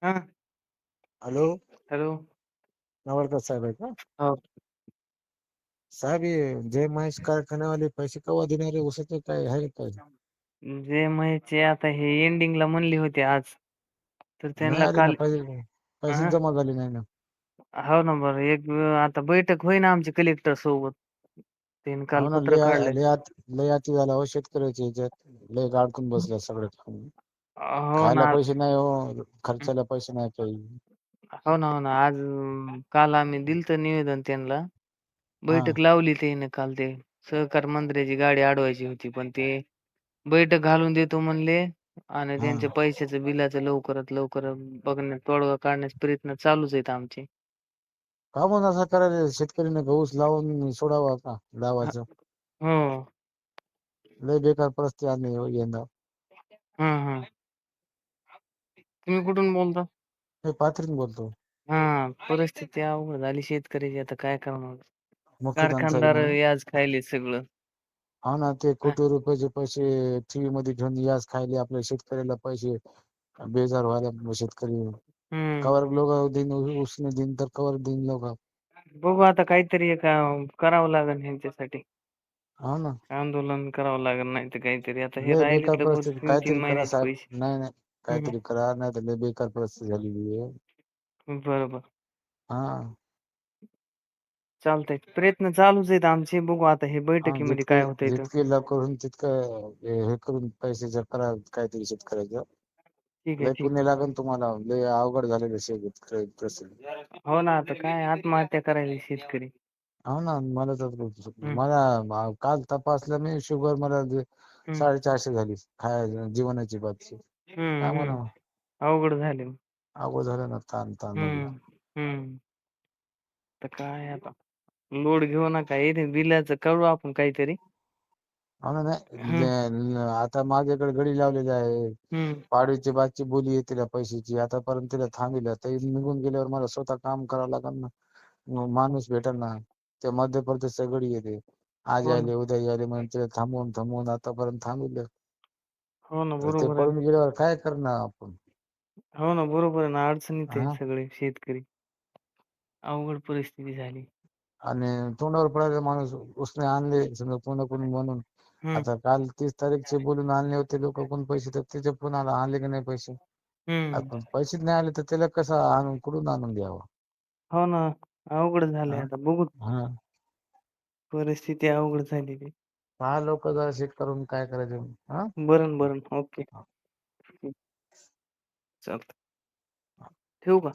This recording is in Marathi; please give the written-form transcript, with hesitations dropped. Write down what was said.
हा. हॅलो. हॅलो. नवलकर साहेब आहे का? हो. साहेब हे जय महेश कारखान्यावाले पैसे केव्हा देणार आहे? उसाचे काय आहे काय? जे महेशचे आता हे एंडिंगला म्हणली होती आज. तर नाही त्यांना आले का काल पैसे? पैसे हा जमा झाले नाही ना. हो ना बरं आता बैठक होईना आमची कलेक्टर सोबत. त्यांनी काल हो ना, पत्र काढलंय. लय अति झाला हो शेतकऱ्याच्या ह्याच्यात. लय अडकून बसल्या सगळे. हो खायला ना. पैसे नाही हो, खर्चाला पैसे नाही काही. हो ना, हो ना. आज काल आम्ही दिलत निवेदन त्यांना. हा बैठक लावली त्याने काल ते सहकार मंत्र्याची गाडी अडवायची होती, पण ते बैठक घालून देतो म्हणले आणि हा त्यांच्या पैशाचं बिलाचं लवकरात लवकर तोडगा काढण्याचे प्रयत्न चालूच आहेत आमचे. का म्हणून असं करायला? शेतकऱ्यांनी ऊस लावून सोडावा का ह लावायचं? हो. लय बेकार परिस्थिती आली हो यंदा. हं, हं. तुम्ही कुठून बोलता? मी पाथरीन बोलतो. हा, परिस्थिती अवघड झाली शेतकऱ्याची, आता काय करणार? मुख्य टंचाई कारखानदार म्हणून. याज खायले सगळं. हा ना, ते हा. कोटी रुपयाचे पैसे ठेवी मध्ये घेऊन याज खायले, आपल्या शेतकऱ्याला पैसे बेजार व्हायला शेतकरी. हम्म. कवर लोक दिन उसने दिन तर कवर दिन लोक. बघू आता काहीतरी एक करावं लागेल ह्यांच्यासाठी. हो ना. आंदोलन करावं लागेल, नाही तर काहीतरी. आता हे लय बेकार राहिलेत परिस्थिती. 3-3 काहीतरी करा महिन्याचे साहेब. पैसे. नाही नाही, हम्म. काहीतरी करा, नाही तर लय बेकार परिस्थिती झालेली आहे. बरोबर. हा. चालतंय. प्रयत्न चालूच आहेत आमचे. बघू आता हे हा, बैठकीमध्ये काय होतंय तर. जितके लवकर होईल तितकं हे करून पैशाचं करा काहीतरी शेतकऱ्याचं. ठीक आहे, लय ठीक पुण्य आहे. लागेल तुम्हाला. लय अवघड झालेलं शेतकरी परिस्थिती. हो ना, आता काय आत्महत्या करायले शेतकरी. हो ना, मला हम्म. काल तपासलं मी, शुगर मला हम्म. 450 झाली. जीवनाची बाबतीत. हम्म. काय हम्म. म्हणावं? अवघड झाले. अवघड झालं ना, ताण ताण मध्ये. हम्म. हम्म. तर काय आता लोड घेऊ नका. हे बिलाचं करू आपण काहीतरी. हो ना, हम्म. नाही आता माझ्याकडे गडी लावलेली आहे. हम्म. पाडीची बादची बोली आहे तिला पैशाची. आतापर्यंत तिला थांबिलं तर निघून गेल्यावर मला स्वतः काम करावं लागेल ना. माणूस भेटेल ना. ते मध्य प्रदेशच्या गडी येते. आज हो ना. यायले उद्या यायले म्हणून ते थांबवून थांबवून आतापर्यंत थांबवलं. हो ना, तर ते बरोबर आहे. पळून गेल्यावर काय करणार आपण? हो ना, बरोबर आहे ना. अडचणीत आहे हा. सगळे शेतकरी. अवघड परिस्थिती झाली. आणि तोंडावर पडायला माणूस उसने आणले समजा कोणी म्हणून. हम्म. आता काल 30 तारीखचे बोलून आणले होते लोक कोण पैसे, तर त्याचे पुन्हा आले की नाही पैसे. हम्म. आता पैसेच नाही आले तर त्याला कसं कुठून आणून द्यावं? हो ना, अवघड झालंय हा आता. बघू. हा. परिस्थिती अवघड झालेली. पहा लोक जरा शेत करून काय करायचं. हा. बरं, बरं. ओके. चालतंय. ठेवू का?